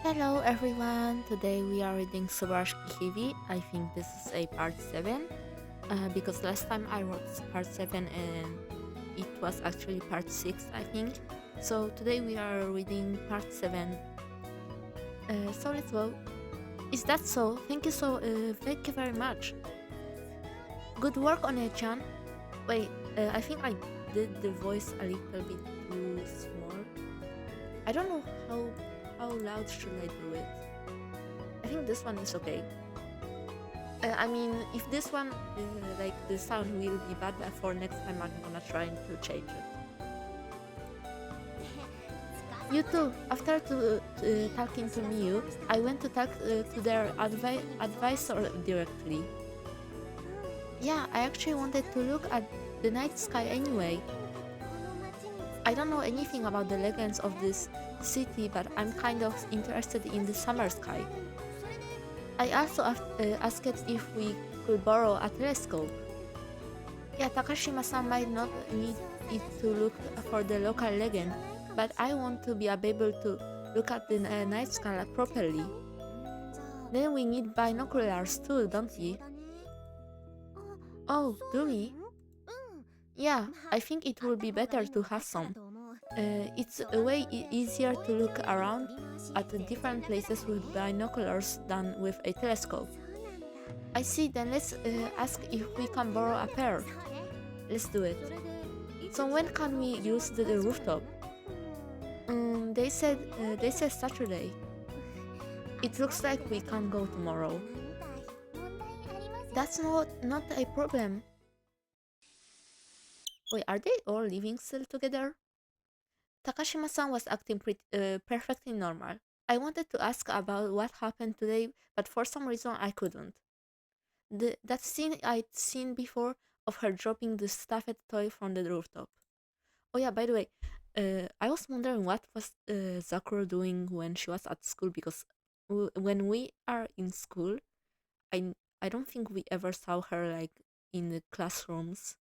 Hello everyone, today we are reading subahibi. I think this is a part 7 because last time I wrote part 7 and it was actually part 6 I think. So today we are reading part 7. So let's go. Is that so? Thank you very much. Good work on it, Chan. Wait, I think I did the voice a little bit too small. I don't know how loud should I do it. I think this one is okay. I mean, if this one, like the sound will be bad, for next time I'm gonna try to change it. You too. After talking to Miyu, I went to talk to their advisor directly. Yeah, I actually wanted to look at the night sky anyway. I don't know anything about the legends of this city, but I'm kind of interested in the summer sky. I also asked if we could borrow a telescope. Yeah, Takashima-san might not need it to look for the local legend, but I want to be able to look at the night sky properly. Then we need binoculars too, don't we? Oh, do we? Yeah, I think it would be better to have some. It's a way easier to look around at different places with binoculars than with a telescope. I see, then let's ask if we can borrow a pair. Let's do it. So when can we use the rooftop? They said Saturday. It looks like we can go tomorrow. That's not a problem. Wait, are they all living still together? Takashima-san was acting perfectly normal. I wanted to ask about what happened today, but for some reason I couldn't. That scene I'd seen before of her dropping the stuffed toy from the rooftop. Oh yeah, by the way, I was wondering what was Zakuro doing when she was at school because when we are in school, I I don't think we ever saw her like in the classrooms.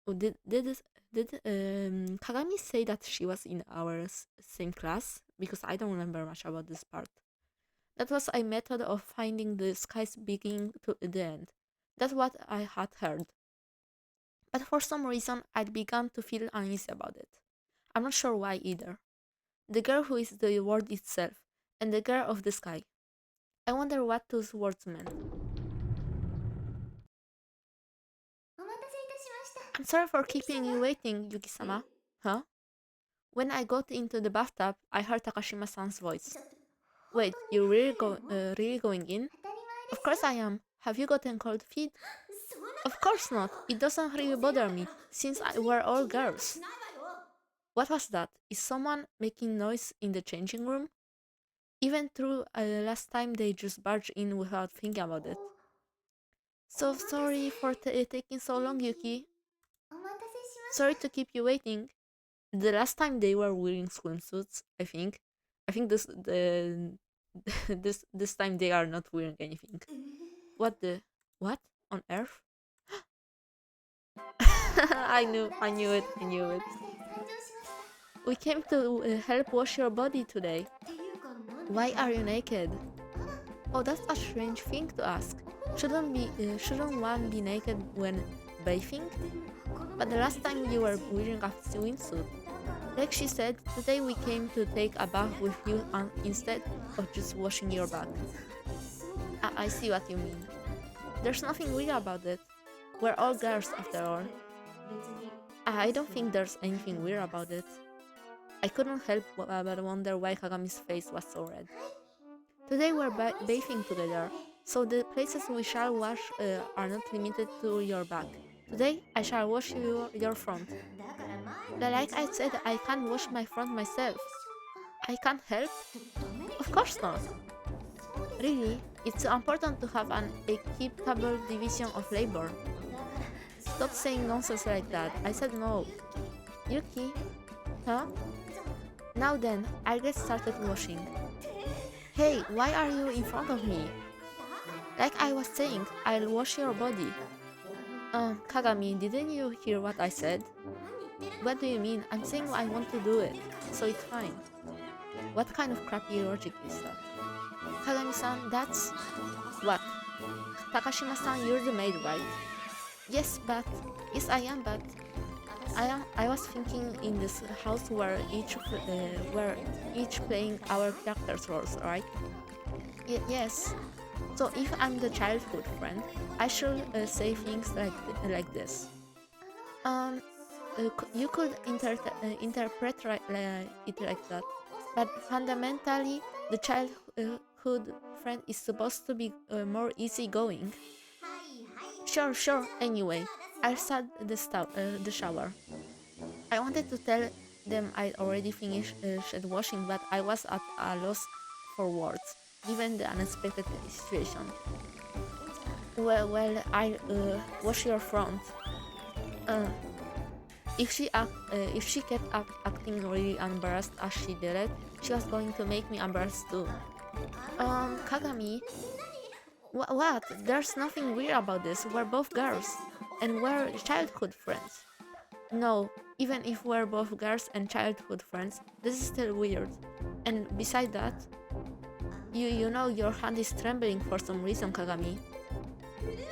Oh, did Kagami say that she was in our same class? Because I don't remember much about this part. That was a method of finding the sky's beginning to the end. That's what I had heard. But for some reason, I'd begun to feel uneasy about it. I'm not sure why either. The girl who is the word itself, and the girl of the sky. I wonder what those words meant. I'm sorry for keeping you waiting, Yuki-sama. Huh? When I got into the bathtub, I heard Takashima-san's voice. Wait, you really going in? Of course I am. Have you gotten cold feet? Of course not. It doesn't really bother me, since we're all girls. What was that? Is someone making noise in the changing room? Even through last time they just barged in without thinking about it. So sorry for taking so long, Yuki. Sorry to keep you waiting. The last time they were wearing swimsuits, I think. I think this time they are not wearing anything. What on earth? I knew it. We came to help wash your body today. Why are you naked? Oh, that's a strange thing to ask. Shouldn't one be naked when bathing? But the last time you were wearing a swimsuit. Like she said, today we came to take a bath with you instead of just washing your back. I see what you mean. There's nothing weird about it. We're all girls after all. I don't think there's anything weird about it. I couldn't help but wonder why Kagami's face was so red. Today we're bathing together, so the places we shall wash are not limited to your back. Today I shall wash your front. Like I said, I can't wash my front myself. I can't help? Of course not. Really, it's important to have an equitable division of labor. Stop saying nonsense like that. I said no. Yuki? Huh? Now then, I'll get started washing. Hey, why are you in front of me? Like I was saying, I'll wash your body. Kagami, didn't you hear what I said? What do you mean? I'm saying I want to do it, so it's fine. What kind of crappy logic is that? Kagami-san, that's... What? Takashima-san, you're the maid, right? Yes, but... Yes, I am, but... I was thinking in this house where each playing our characters' roles, right? Yes. So if I'm the childhood friend, I should say things like this. You could interpret it like that, but fundamentally, the childhood friend is supposed to be more easygoing. Sure. Anyway, I start the shower. I wanted to tell them I'd already finished washing, but I was at a loss for words, given the unexpected situation. Well, I wash your front. If she kept acting really embarrassed as she did it, she was going to make me embarrassed too. Kagami, what? There's nothing weird about this. We're both girls, and we're childhood friends. No, even if we're both girls and childhood friends, this is still weird. And beside that, you know your hand is trembling for some reason, Kagami.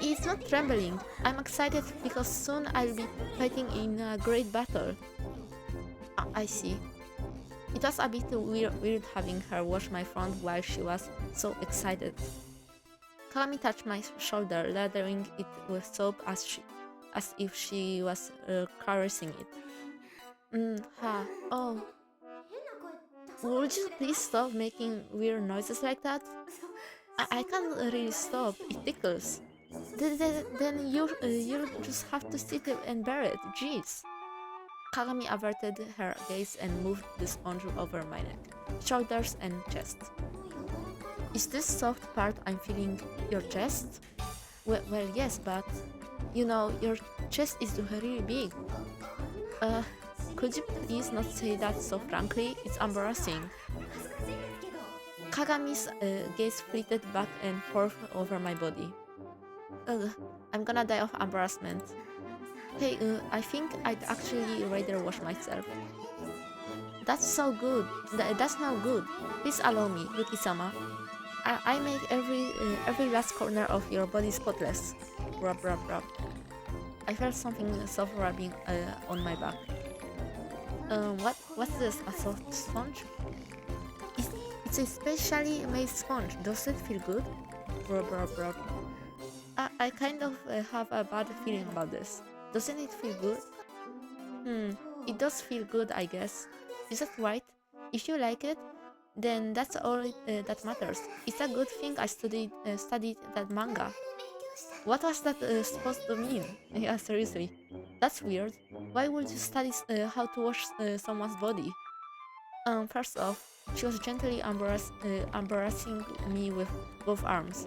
It's not trembling. I'm excited because soon I'll be fighting in a great battle. I see. It was a bit weird having her wash my front while she was so excited. Kagami touched my shoulder, lathering it with soap as if she was caressing it. Oh. Would you please stop making weird noises like that? I can't really stop. It tickles. Then you just have to sit and bear it. Jeez. Kagami averted her gaze and moved the sponge over my neck, shoulders, and chest. Is this soft part I'm feeling your chest? Well, yes, but you know, your chest is really big. Could you please not say that so frankly? It's embarrassing. Kagami's gaze flitted back and forth over my body. I'm gonna die of embarrassment. Hey, I think I'd actually rather wash myself. That's so good. That's not good. Please allow me, Yuki-sama. I make every last corner of your body spotless. Rub. I felt something soft rubbing on my back. What's this? A soft sponge? It's a specially made sponge. Does it feel good? Rub. I kind of have a bad feeling about this. Doesn't it feel good? It does feel good, I guess. Is that right? If you like it, then that's all that matters. It's a good thing I studied that manga. What was that supposed to mean? Yeah, seriously. That's weird. Why would you study how to wash someone's body? First off, she was gently embarrassing me with both arms.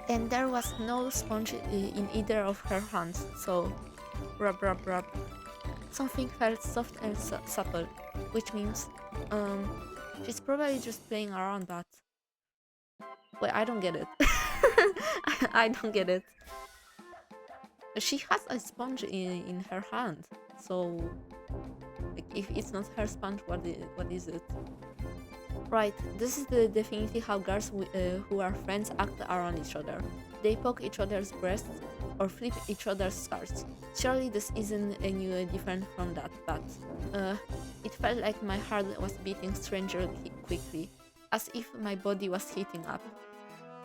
And there was no sponge in either of her hands, so... Rub. Something felt soft and supple, which means... she's probably just playing around, but... Wait, I don't get it. I don't get it. She has a sponge in her hand, so... Like, if it's not her sponge, what is it? Right, this is definitely how girls who are friends act around each other. They poke each other's breasts or flip each other's skirts. Surely this isn't any different from that, but it felt like my heart was beating strangely quickly, as if my body was heating up.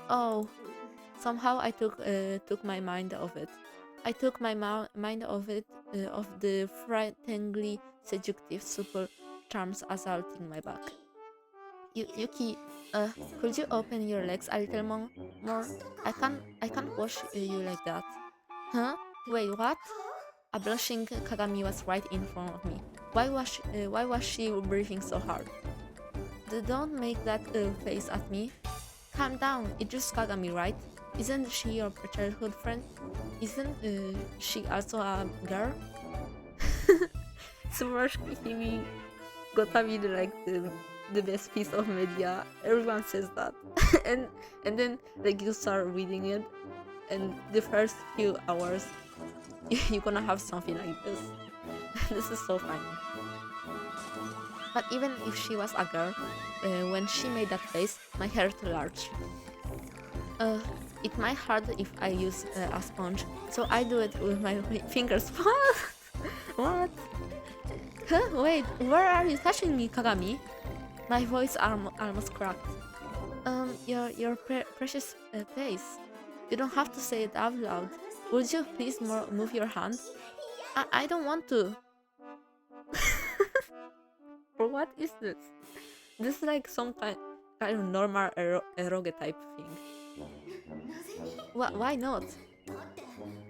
Oh, somehow I took my mind off it. I took my mind off it, of the frighteningly seductive supple charms assaulting my back. Yuki, could you open your legs a little more? I can't wash you like that. Huh? Wait, what? A blushing Kagami was right in front of me. Why was she breathing so hard? Don't make that face at me. Calm down. It's just Kagami, right? Isn't she your childhood friend? Isn't she also a girl? Subahibi gotta be like the best piece of media. Everyone says that. and then like you start reading it, and the first few hours you're gonna have something like this. This is so funny. But even if she was a girl, when she made that face, my heart large. It might hurt if I use a sponge, so I do it with my fingers. What? What? Huh? Wait, where are you touching me, Kagami? My voice almost cracked. Your precious face. You don't have to say it out loud. Would you please move your hand? I don't want to. For what is this? This is like some kind of normal eroge type thing. Why not?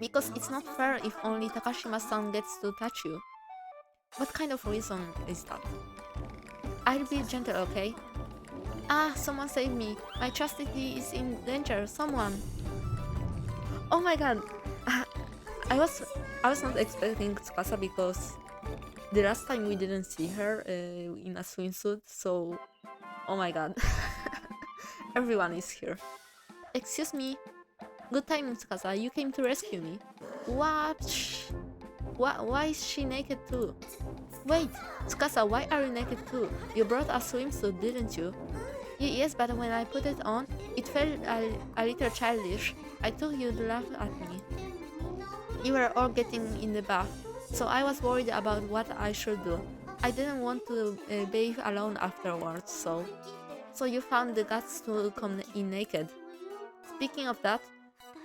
Because it's not fair if only Takashima-san gets to touch you. What kind of reason is that? I'll be gentle, okay? Ah, someone save me. My chastity is in danger. Someone. Oh my god. I was not expecting Tsukasa because the last time we didn't see her in a swimsuit, so oh my god. Everyone is here. Excuse me. Good timing, Tsukasa. You came to rescue me. What? Why is she naked too? Wait, Tsukasa, why are you naked too? You brought a swimsuit, didn't you? Yes, but when I put it on, it felt a little childish. I thought you'd laugh at me. You were all getting in the bath, so I was worried about what I should do. I didn't want to bathe alone afterwards, so you found the guts to come in naked. Speaking of that,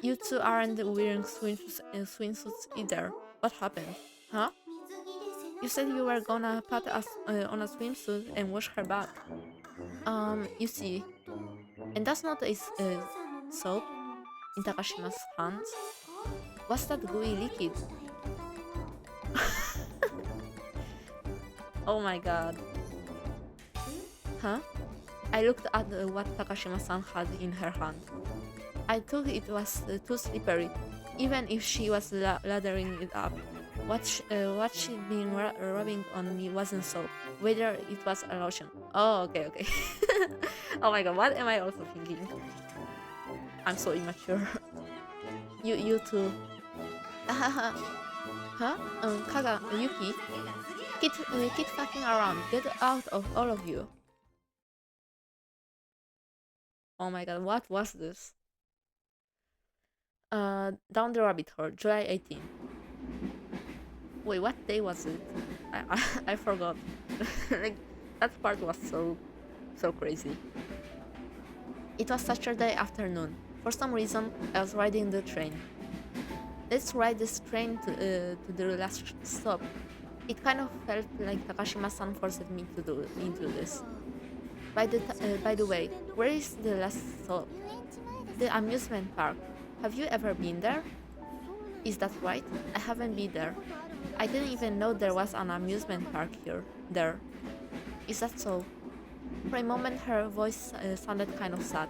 you two aren't wearing swimsuits either. What happened? Huh? You said you were gonna put us on a swimsuit and wash her back. You see, and that's not a soap in Takashima's hands. What's that gooey liquid? Oh my god. Huh? I looked at what Takashima-san had in her hand. I thought it was too slippery, even if she was lathering it up. What she'd been rubbing on me wasn't soap, whether it was a lotion. Oh, okay. Oh my god, what am I also thinking? I'm so immature. You too. Huh? Kaga, Yuki? Keep fucking around. Get out of all of you. Oh my god, what was this? Down the rabbit hole, July 18. Wait, what day was it? I forgot. Like, that part was so crazy. It was Saturday afternoon. For some reason, I was riding the train. Let's ride this train to the last stop. It kind of felt like Takashima-san forced me to do into this. By the way, where is the last stop? The amusement park. Have you ever been there? Is that right? I haven't been there. I didn't even know there was an amusement park there. Is that so? For a moment her voice sounded kind of sad.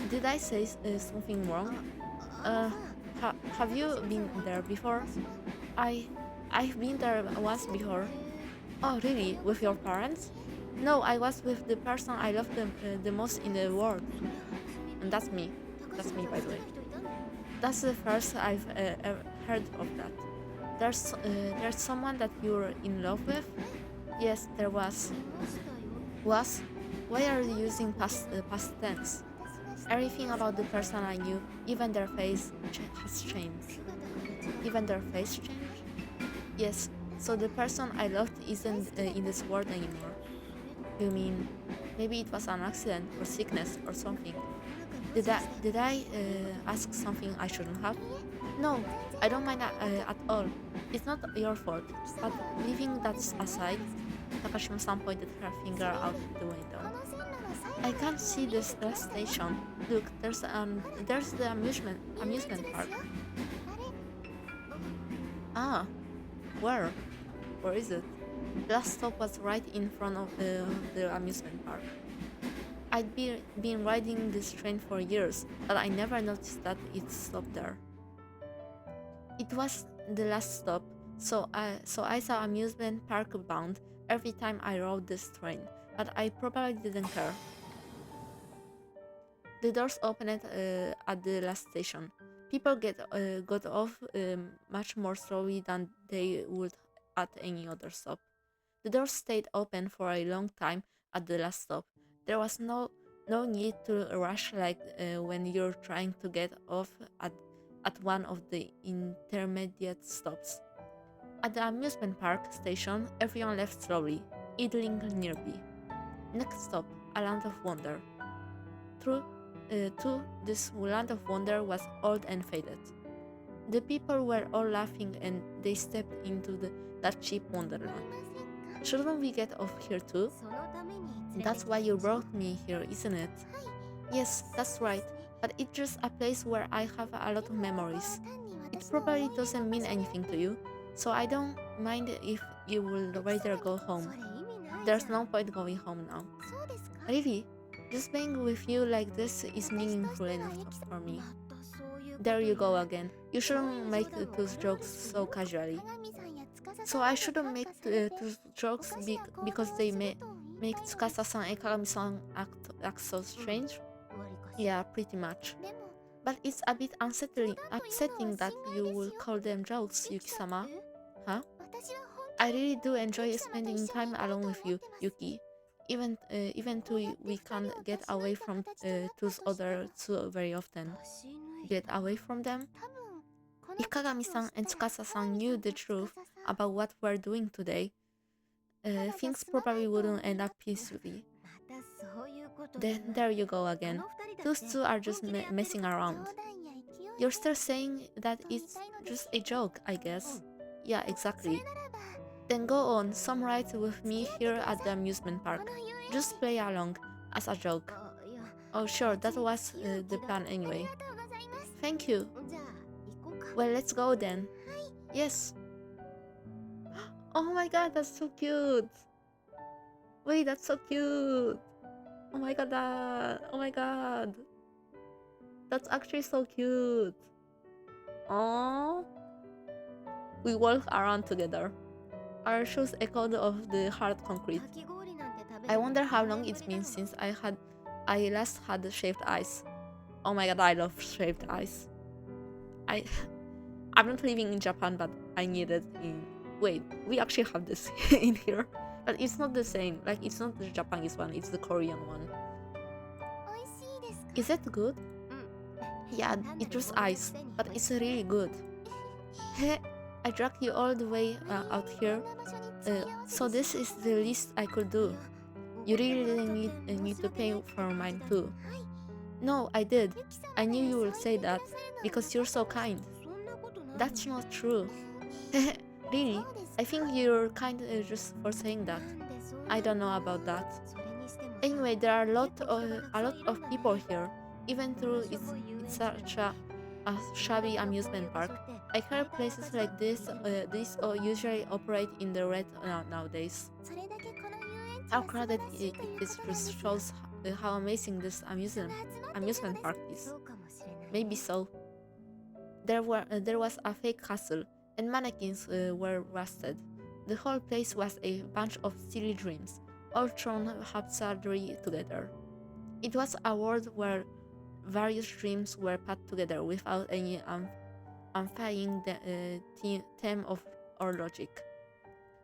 Did I say something wrong? Have you been there before? I've been there once before. Oh really? With your parents? No, I was with the person I love the most in the world. And that's me. That's me, by the way. That's the first I've ever heard of that. There's someone that you're in love with? Yes, there was. Was? Why are you using past tense? Everything about the person I knew, even their face, has changed. Even their face changed? Yes, so the person I loved isn't in this world anymore. You mean, maybe it was an accident or sickness or something? Did I ask something I shouldn't have? No, I don't mind at all. It's not your fault. But leaving that aside, Takashima-san pointed her finger out the window. I can't see this station. Look, there's the amusement park. Ah, where? Where is it? The last stop was right in front of the amusement park. I'd been riding this train for years, but I never noticed that it stopped there. It was the last stop, so I saw amusement park bound every time I rode this train, but I probably didn't care. The doors opened at the last station. People got off much more slowly than they would at any other stop. The door stayed open for a long time at the last stop. There was no need to rush like when you're trying to get off at one of the intermediate stops. At the amusement park station, everyone left slowly, idling nearby. Next stop, a land of wonder. Too, this land of wonder was old and faded. The people were all laughing and they stepped into that cheap wonderland. Shouldn't we get off here too? That's why you brought me here, isn't it? Yes, that's right, but it's just a place where I have a lot of memories. It probably doesn't mean anything to you, so I don't mind if you will rather go home. There's no point going home now. Really? Just being with you like this is meaningful enough for me. There you go again. You shouldn't make those jokes so casually. So I shouldn't make those jokes because they make Tsukasa-san and Kagami-san act so strange? Yeah, pretty much. But it's a bit upsetting that you will call them jokes, Yuki-sama. Huh? I really do enjoy spending time alone with you, Yuki. Even though we can't get away from those other two very often. Get away from them? If Kagami-san and Tsukasa-san knew the truth about what we're doing today, things probably wouldn't end up peacefully. Then there you go again. Those two are just messing around. You're still saying that it's just a joke, I guess. Yeah, exactly. Then go on, some rides with me here at the amusement park. Just play along, as a joke. Oh sure, that was the plan anyway. Thank you. Well, let's go then. Yes. Oh my god, that's so cute. Wait, that's so cute. Oh my god, oh my god. That's actually so cute. Aww. We walk around together. Our shoes echoed of the hard concrete. I wonder how long it's been since I last had shaved ice. Oh my god, I love shaved ice. I'm not living in Japan, but I need it in... Wait, we actually have this in here. But it's not the same. Like, it's not the Japanese one, it's the Korean one. Is that good? Yeah, it's just ice, but it's really good. I dragged you all the way out here, so this is the least I could do. You really need to pay for mine too. No, I did. I knew you would say that, because you're so kind. That's not true. Really? I think you're kind just for saying that. I don't know about that. Anyway, there are a lot of people here, even though it's such a shabby amusement park. I heard places like this usually operate in the red nowadays. How crowded it is just shows how amazing this amusement park is. Maybe so. There was a fake castle, and mannequins were rusted. The whole place was a bunch of silly dreams, all thrown haphazardly together. It was a world where various dreams were put together without any unifying theme or logic.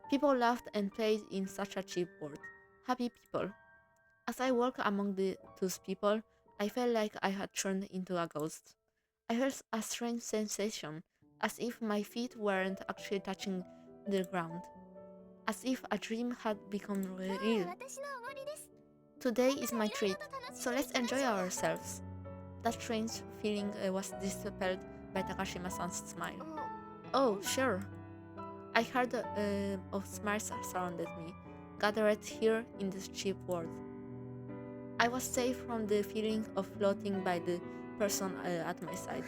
People laughed and played in such a cheap world. Happy people. As I walked among those people, I felt like I had turned into a ghost. I felt a strange sensation, as if my feet weren't actually touching the ground. As if a dream had become real. Today is my treat, so let's enjoy ourselves. That strange feeling was dispelled by Takashima-san's smile. Oh, sure. I heard of smiles surrounded me, gathered here in this cheap world. I was safe from the feeling of floating by the person at my side.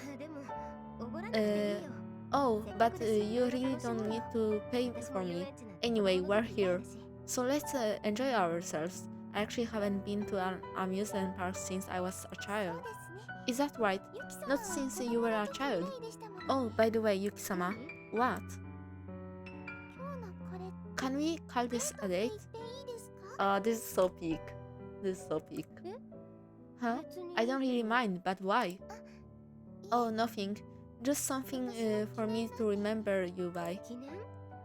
Oh, but you really don't need to pay for me. Anyway, we're here, so let's enjoy ourselves. I actually haven't been to an amusement park since I was a child. Is that right? Not since you were a child. Oh, by the way, Yuki-sama, what? Can we call this a date? This is so peak. This is so peak. Huh? I don't really mind, but why? Oh, nothing. Just something for me to remember you by.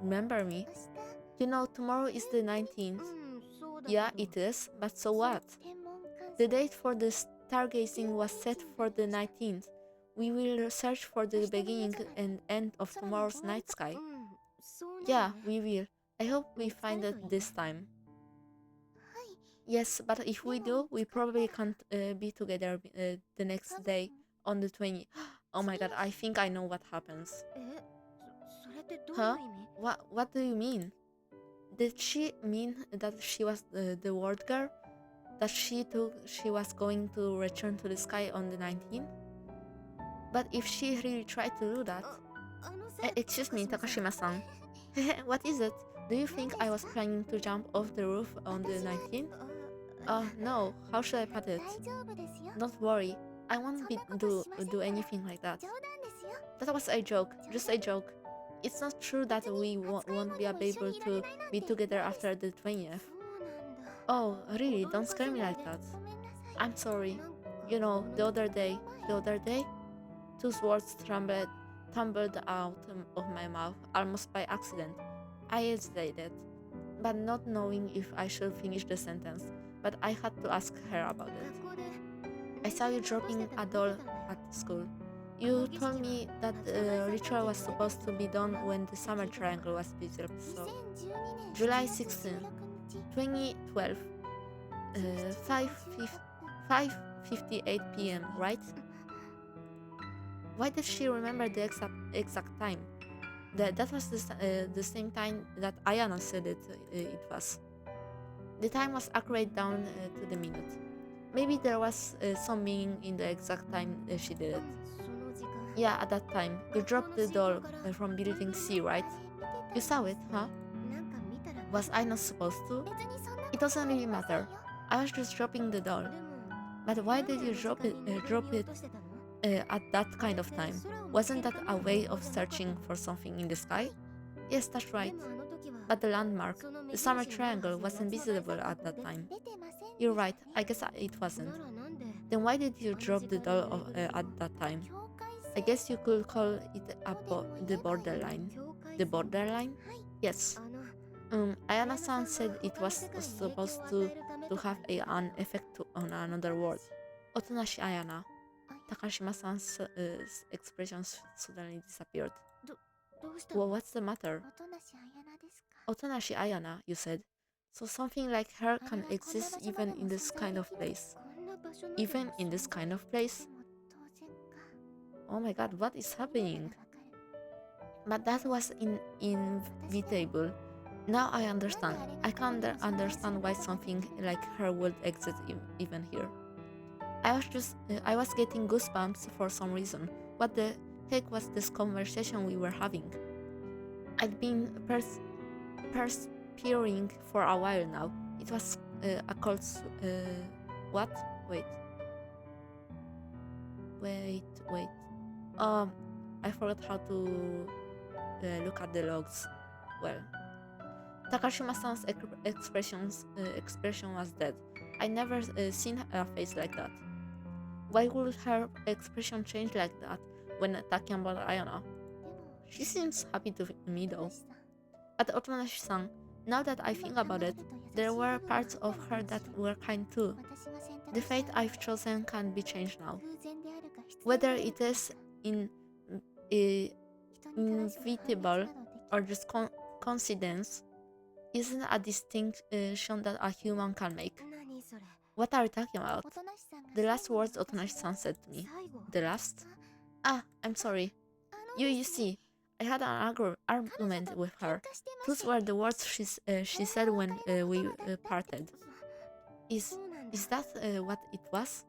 Remember me? You know, tomorrow is the 19th. Yeah, it is, but so what? The date for the stargazing was set for the 19th. We will search for the beginning and end of tomorrow's night sky. Yeah, we will. I hope we find it this time. Yes, but if we do, we probably can't be together the next day on the 20th. Oh my god, I think I know what happens. Huh? What do you mean? Did she mean that she was the word girl? That she was going to return to the sky on the 19th? But if she really tried to do that... excuse me, Takashima-san. What is it? Do you think I was planning to jump off the roof on the 19th? No. How should I put it? Don't worry. I won't do anything like that. That was a joke. Just a joke. It's not true that we won't be able to be together after the 20th. Oh, really? Don't scare me like that. I'm sorry. You know, the other day, two words tumbled out of my mouth almost by accident. I hesitated, but not knowing if I should finish the sentence, but I had to ask her about it. I saw you dropping a doll at school. You told me that the ritual was supposed to be done when the summer triangle was visible, so... July 16, 2012, 5:58 p.m., right? Why did she remember the exact time? That was the same time that Ayana said it was. The time was accurate down to the minute. Maybe there was some meaning in the exact time she did it. Yeah, at that time. You dropped the doll from building C, right? You saw it, huh? Was I not supposed to? It doesn't really matter. I was just dropping the doll. But why did you drop it at that kind of time? Wasn't that a way of searching for something in the sky? Yes, that's right. But the landmark, the summer triangle, wasn't visible at that time. You're right, I guess it wasn't. Then why did you drop the doll at that time? I guess you could call it the borderline. The borderline? Yes. Ayana-san said it was supposed to have an effect on another word. Otonashi Ayana. Takashima-san's expression suddenly disappeared. Well, what's the matter? Otonashi Ayana, you said. So something like her can exist even in this kind of place. Even in this kind of place? Oh my god, what is happening? But that was inevitable. Now I understand. I can't understand why something like her would exist even here. I was getting goosebumps for some reason. What the heck was this conversation we were having? I'd been perspiring for a while now. It was a cold... what? Wait. I forgot how to look at the logs. Well, Takashima-san's expression was dead. I never seen a face like that. Why would her expression change like that when talking about Ayana? She seems happy to me though. But Otonashi-san, now that I think about it, there were parts of her that were kind too. The fate I've chosen can't be changed now. Whether it is inevitable or just coincidence isn't a distinction that a human can make. What are you talking about? The last words Otonashi-san said to me. The last? I'm sorry. You see, I had an argument with her. Those were the words she said when we parted. Is that what it was?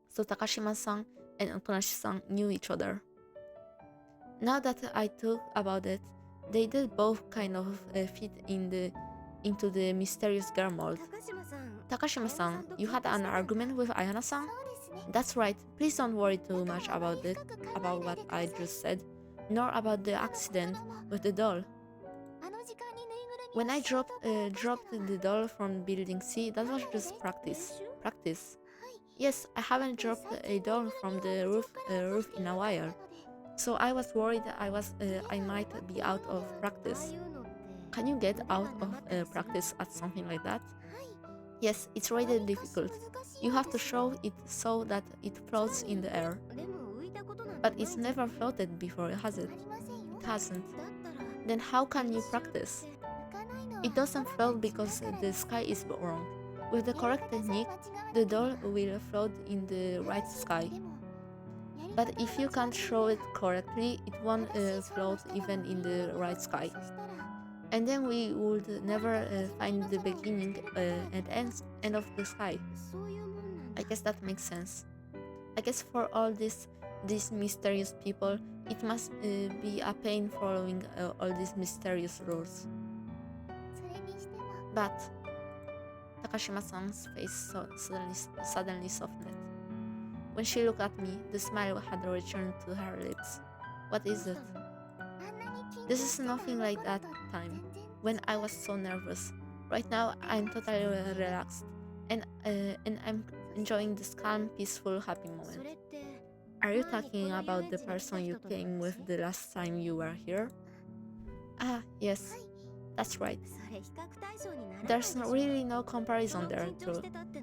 So Takashima-san and Otonashi-san knew each other. Now that I thought about it, they did both kind of fit into the mysterious girl mold. Takashima-san, you had an argument with Ayana-san? That's right. Please don't worry too much about what I just said, nor about the accident with the doll. When I dropped the doll from building C, that was just practice. Yes, I haven't dropped a doll from the roof in a while, so I was worried I might be out of practice. Can you get out of practice at something like that? Yes, it's really difficult. You have to show it so that it floats in the air. But it's never floated before, has it? It hasn't. Then how can you practice? It doesn't float because the sky is wrong. With the correct technique, the doll will float in the right sky. But if you can't show it correctly, it won't float even in the right sky. And then we would never find the beginning and end of the sky. I guess that makes sense. I guess for all these mysterious people, it must be a pain following all these mysterious rules. But Takashima-san's face suddenly softened. When she looked at me, the smile had returned to her lips. What is it? This is nothing like that time, when I was so nervous. Right now, I'm totally relaxed, and I'm enjoying this calm, peaceful, happy moment. Are you talking about the person you came with the last time you were here? Ah, yes, that's right. There's really no comparison there, too.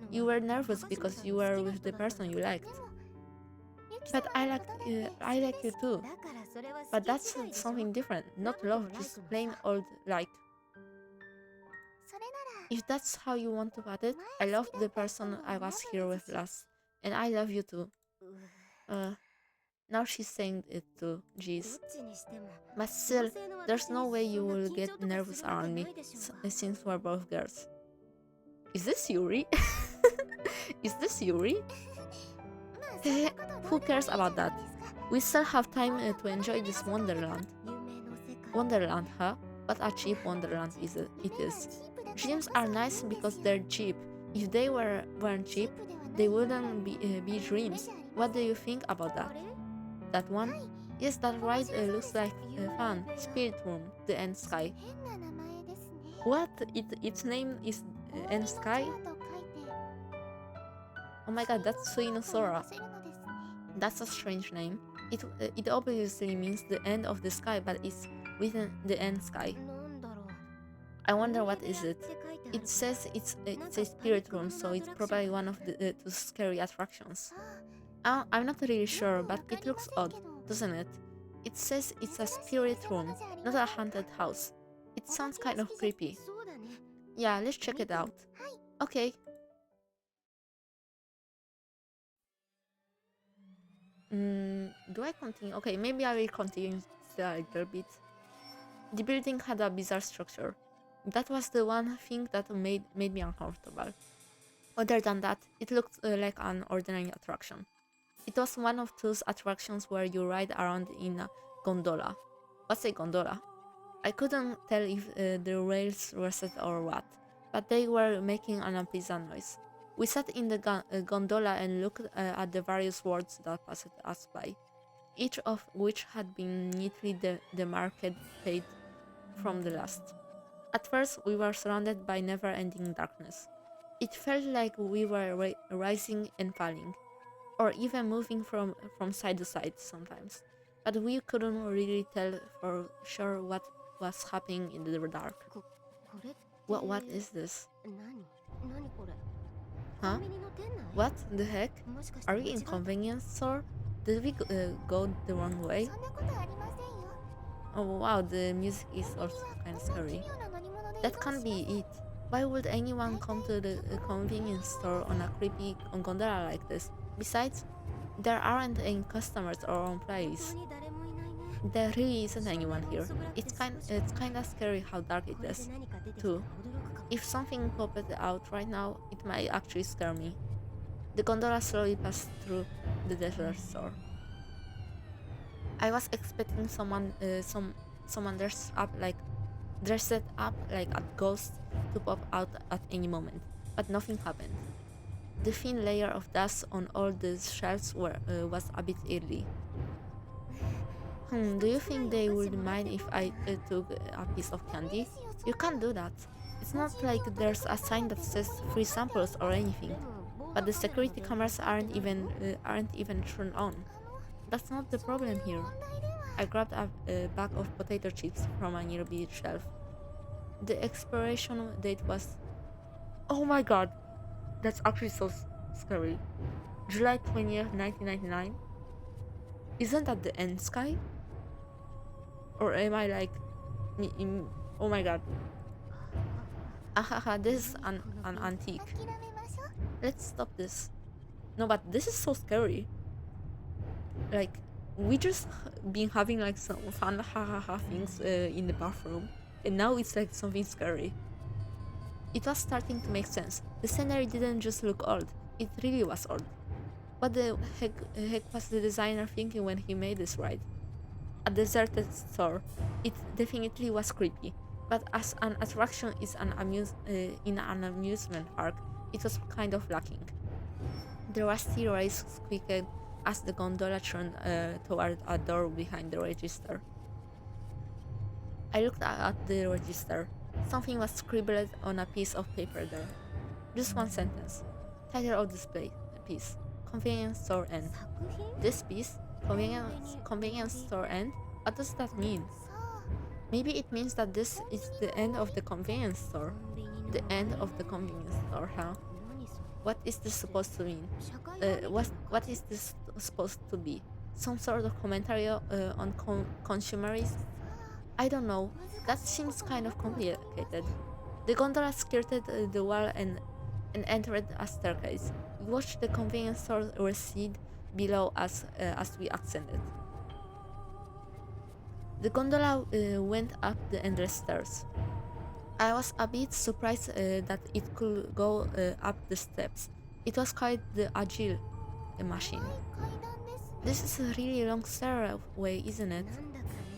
You were nervous because you were with the person you liked. But I like you too. But that's something different, not love, just plain old like. If that's how you want to put it, I love the person I was here with last, and I love you too. Now she's saying it too, jeez. But still, there's no way you will get nervous around me, since we're both girls. Is this Yuri? Is this Yuri? Who cares about that? We still have time to enjoy this wonderland. Wonderland, huh? What a cheap wonderland it is. Dreams are nice because they're cheap. If they weren't cheap, they wouldn't be dreams. What do you think about that? That one? Yes, that ride looks like fun. Spirit Room, the End Sky. What? Its name is End Sky? Oh my god, that's Suinosora. That's a strange name. It obviously means the end of the sky, but it's within the end sky. I wonder what is it. It says it's a spirit room, so it's probably one of the two scary attractions. I'm not really sure, but it looks odd, doesn't it? It says it's a spirit room, not a haunted house. It sounds kind of creepy. Yeah, let's check it out. Okay. Do I continue? Okay, maybe I will continue a little bit. The building had a bizarre structure. That was the one thing that made me uncomfortable. Other than that, it looked like an ordinary attraction. It was one of those attractions where you ride around in a gondola. What's a gondola? I couldn't tell if the rails were set or what, but they were making an unpleasant noise. We sat in the gondola and looked at the various worlds that passed us by, each of which had been neatly demarked page from the last. At first, we were surrounded by never-ending darkness. It felt like we were rising and falling, or even moving from side to side sometimes, but we couldn't really tell for sure what was happening in the dark. What is this? Huh? What the heck? Are we in convenience store? Did we go the wrong way? Oh wow, the music is also kind of scary. That can't be it. Why would anyone come to the convenience store on a creepy gondola like this? Besides, there aren't any customers or employees. There really isn't anyone here. It's kind of scary how dark it is, too. If something popped out right now, it might actually scare me. The gondola slowly passed through the desert store. I was expecting someone dressed up like a ghost to pop out at any moment, but nothing happened. The thin layer of dust on all the shelves was a bit eerie. Do you think they would mind if I took a piece of candy? You can't do that. It's not like there's a sign that says free samples or anything. But the security cameras aren't even turned on. That's not the problem here. I grabbed a bag of potato chips from a nearby shelf. The expiration date was... Oh my god, that's actually so scary. July 20th, 1999? Isn't that the end sky? Or am I like... Oh my god. Ahaha, this is an antique. Let's stop this. No, but this is so scary. Like, we just been having like some fun ha things in the bathroom, and now it's like something scary. It was starting to make sense. The scenery didn't just look old, it really was old. What the heck was the designer thinking when he made this ride? A deserted store. It definitely was creepy, but as an attraction is in an amusement park, it was kind of lacking. The rusty rails squeaked as the gondola turned toward a door behind the register. I looked at the register. Something was scribbled on a piece of paper there. Just one sentence. Title of this piece. Convenience store end. This piece? Convenience store end? What does that mean? Maybe it means that this is the end of the convenience store. The end of the convenience store, huh? What is this supposed to mean? What is this supposed to be? Some sort of commentary on consumerism? I don't know. That seems kind of complicated. The gondola skirted the wall and entered a staircase. We watched the convenience store recede below us as we ascended. The gondola went up the endless stairs. I was a bit surprised that it could go up the steps. It was quite the agile machine. This is a really long stairway, isn't it?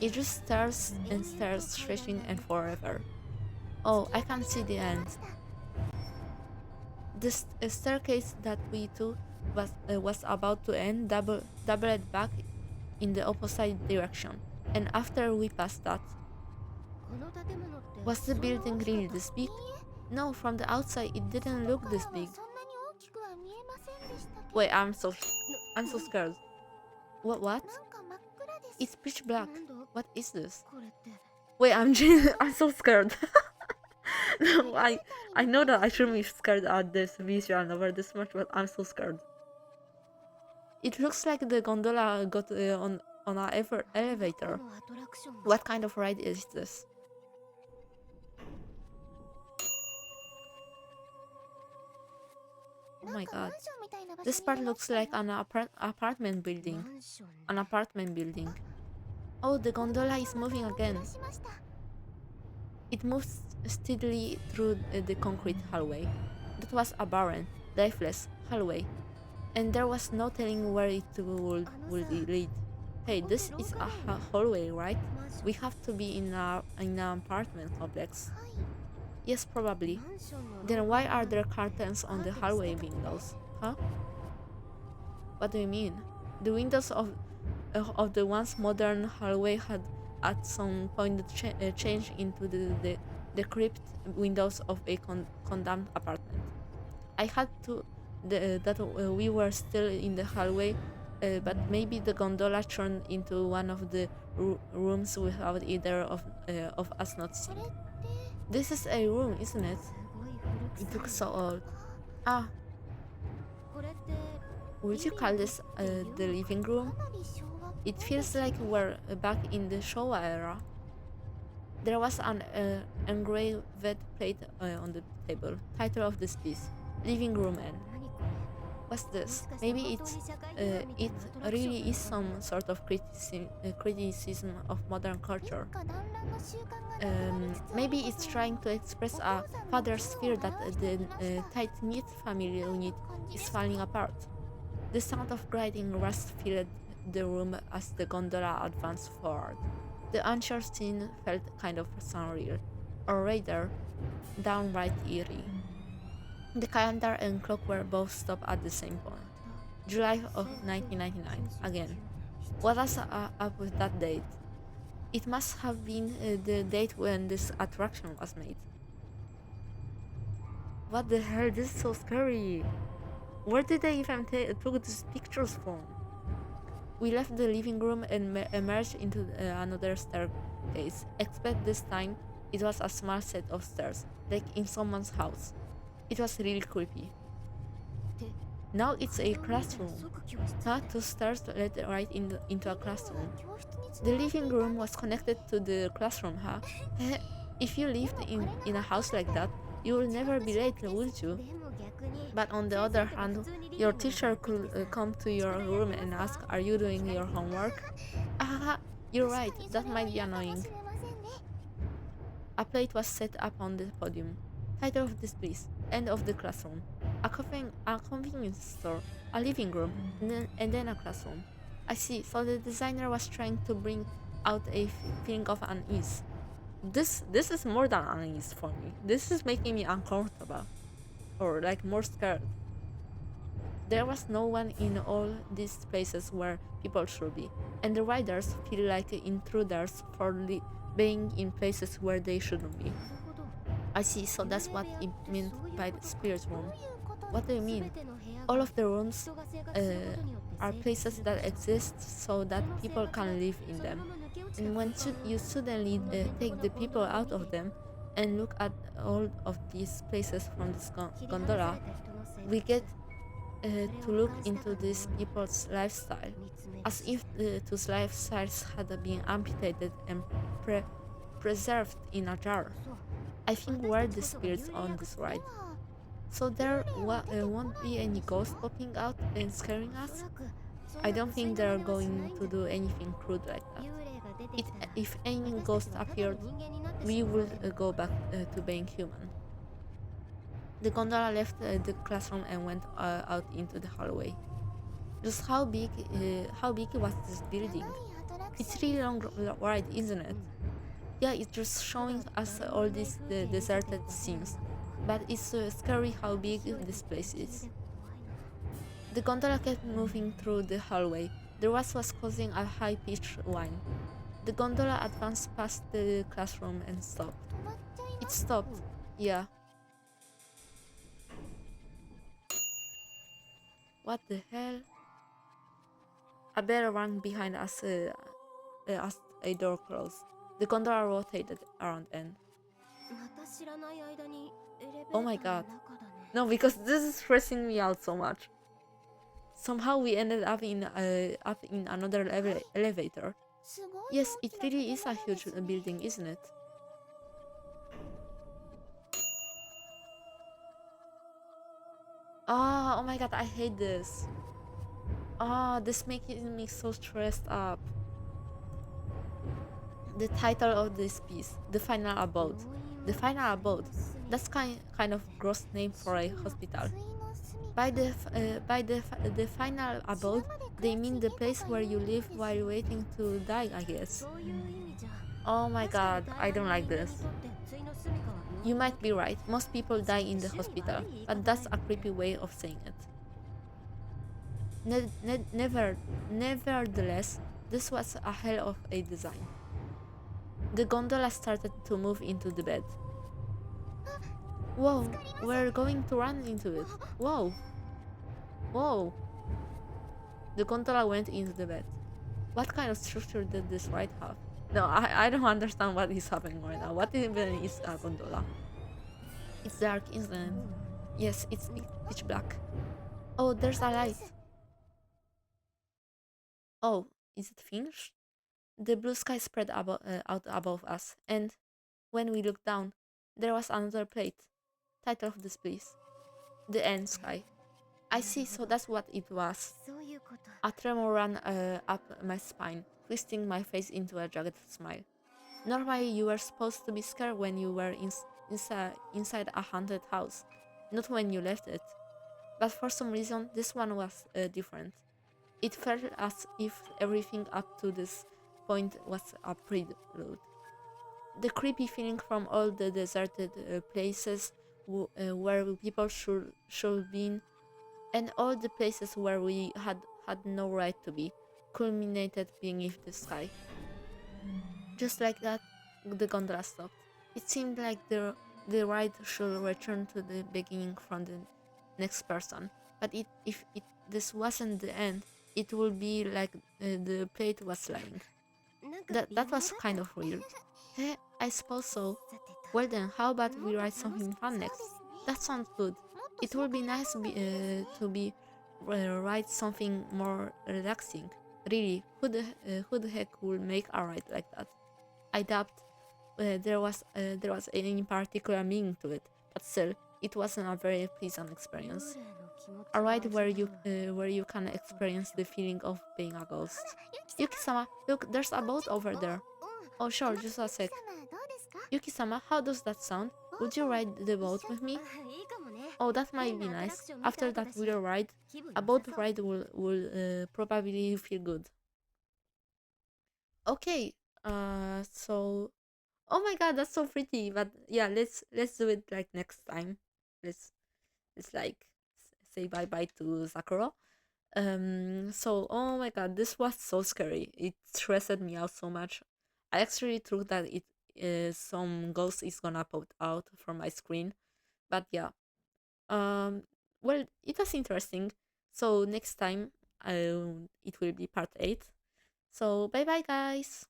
It just stairs and stairs, stretching and forever. Oh, I can see the end. The staircase that we took was about to end, doubled back in the opposite direction. And after we passed that, was the building really this big? No, from the outside it didn't look this big. Wait, I'm so scared. What? It's pitch black. What is this? Wait, I'm so scared. No, I know that I shouldn't be scared at this visual over this much, but I'm so scared. It looks like the gondola got on an elevator. What kind of ride is this? Oh my god. This part looks like an apartment building. An apartment building. Oh, the gondola is moving again. It moves steadily through the concrete hallway. That was a barren, lifeless hallway, and there was no telling where it would lead. Hey, this is a hallway, right? We have to be in an apartment complex. Yes, probably. Then why are there curtains on the hallway windows? Huh? What do you mean? The windows of the once modern hallway had at some point changed into the crypt windows of a condemned apartment. I had to that we were still in the hallway, but maybe the gondola turned into one of the rooms without either of us noticing. This is a room, isn't it? It looks so old. Ah. Would you call this the living room? It feels like we're back in the Showa era. There was an engraved plate on the table. Title of this piece: Living Room N. What's this? Maybe it really is some sort of criticism of modern culture. Maybe it's trying to express a father's fear that the tight-knit family unit is falling apart. The sound of grinding rust filled the room as the gondola advanced forward. The unsure scene felt kind of surreal, or rather, downright eerie. The calendar and clock were both stopped at the same point. July of 1999, again. What was up with that date? It must have been the date when this attraction was made. What the hell? This is so scary. Where did they even took these pictures from? We left the living room and emerged into another staircase, except this time it was a small set of stairs, like in someone's house. It was really creepy. Now it's a classroom. Two stairs led right into a classroom. The living room was connected to the classroom, huh? If you lived in a house like that, you will never be late, would you? But on the other hand, your teacher could come to your room and ask, "Are you doing your homework?" Ah, you're right, that might be annoying. A plate was set up on the podium. Title of this piece, End of the Classroom. A convenience store, a living room, and then a classroom. I see, so the designer was trying to bring out a feeling of unease. This is more than unease for me. This is making me uncomfortable. Or like more scared. There was no one in all these places where people should be, and the riders feel like intruders for being in places where they shouldn't be. I see, so that's what it meant by the spirit room. What do you mean? All of the rooms are places that exist so that people can live in them. And when you suddenly take the people out of them and look at all of these places from this gondola, we get to look into these people's lifestyle, as if those lifestyles had been amputated and preserved in a jar. I think we're the spirits on this ride. So there won't be any ghosts popping out and scaring us? I don't think they're going to do anything crude like that. If any ghost appeared, we will go back to being human. The gondola left the classroom and went out into the hallway. Just how big was this building? It's really long ride, isn't it? Yeah, it's just showing us all these deserted scenes, but it's scary how big this place is. The gondola kept moving through the hallway. The rust was causing a high-pitched whine. The gondola advanced past the classroom and stopped. It stopped, yeah. What the hell? A bell rang behind us as a door closed. The gondola rotated around and... Oh my god. No, because this is stressing me out so much. Somehow we ended up in another elevator. Yes, it really is a huge building, isn't it? Oh my god, I hate this. This making me so stressed up. The title of this piece, The Final Abode. The Final Abode. That's kind of gross name for a hospital. By the final abode, they mean the place where you live while waiting to die, I guess. Oh my god, I don't like this. You might be right, most people die in the hospital, but that's a creepy way of saying it. Nevertheless, this was a hell of a design. The gondola started to move into the bed. Whoa, we're going to run into it. Whoa. Whoa. The gondola went into the bed. What kind of structure did this ride have? No, I don't understand what is happening right now. What even is a gondola? It's dark, isn't it? Yes, it's pitch black. Oh, there's a light. Oh, is it finished? The blue sky spread out above us, and when we looked down, there was another plate. Title of this piece, The End Sky. I see, so that's what it was. A tremor ran up my spine, twisting my face into a jagged smile. Normally, you were supposed to be scared when you were inside a haunted house, not when you left it. But for some reason, this one was different. It felt as if everything up to this point was a prelude. The creepy feeling from all the deserted places where people should been, and all the places where we had no right to be, culminated beneath the sky. Just like that, the gondola stopped. It seemed like the ride should return to the beginning from the next person. But if this wasn't the end, it would be like the plate was lying. That was kind of weird. I suppose so. Well then, how about we write something fun next? That sounds good. It would be nice to be write something more relaxing. Really, who the heck will make a write like that? I doubt there was any particular meaning to it, but still, it wasn't a very pleasant experience. A ride where you can experience the feeling of being a ghost. Yuki-sama, look, there's a boat over there. Oh sure, just a sec. Yuki-sama, how does that sound? Would you ride the boat with me? Oh, that might be nice. After that wheel ride, a boat ride will probably feel good. Okay, so oh my god, that's so pretty. But yeah, let's do it like next time. Let's let's like say bye bye to Sakura. So oh my god, this was so scary. It stressed me out so much. I actually thought that it is some ghost is gonna pop out from my screen. But yeah. Um well, it was interesting. So next time it will be part 8. So bye bye guys.